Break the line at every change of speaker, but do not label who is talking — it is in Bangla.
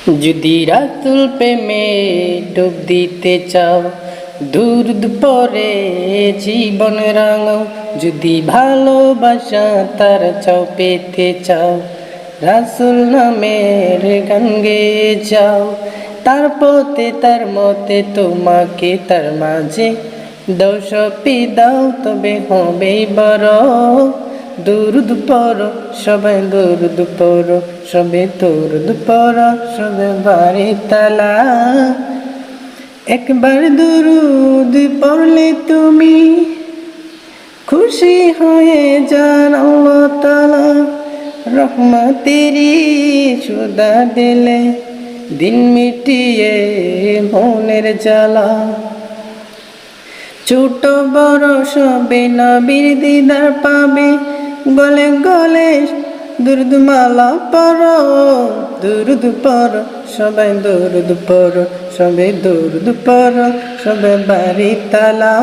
যদি রাসূল প্রেমে ডুব দিতে চাও, দুরুদ পড়ে জীবন রাঙাও। যদি ভালোবাসা তার চাও পেতে চাও, রাসূল নামের গান গেয়ে যাও। তার পথে তার মতে তোমাকে তার মাঝে দাও সপি দাও, তবে হবেই বড়। দুরুদ পড়ো সবাই, দুরুদ পড়ো সবে, দুরুদ পড়ো সবে বাড়ি তালা। একবার দুরুদ পড়লে তুমি খুশি হয়ে যান আল্লাহ তাআলা। রহমতেরি সুদা দিলে দিন মিটিয়ে মনের জ্বালা। ছোট বড় সবে নবীর দিদার পাবে, গলে গলে দুরুদ মালা পড়ো। দুরুদ পড়ো সবাই, দুরুদ পড়ো সবে, দুরুদ পড়ো সবে বাড়ি তালা।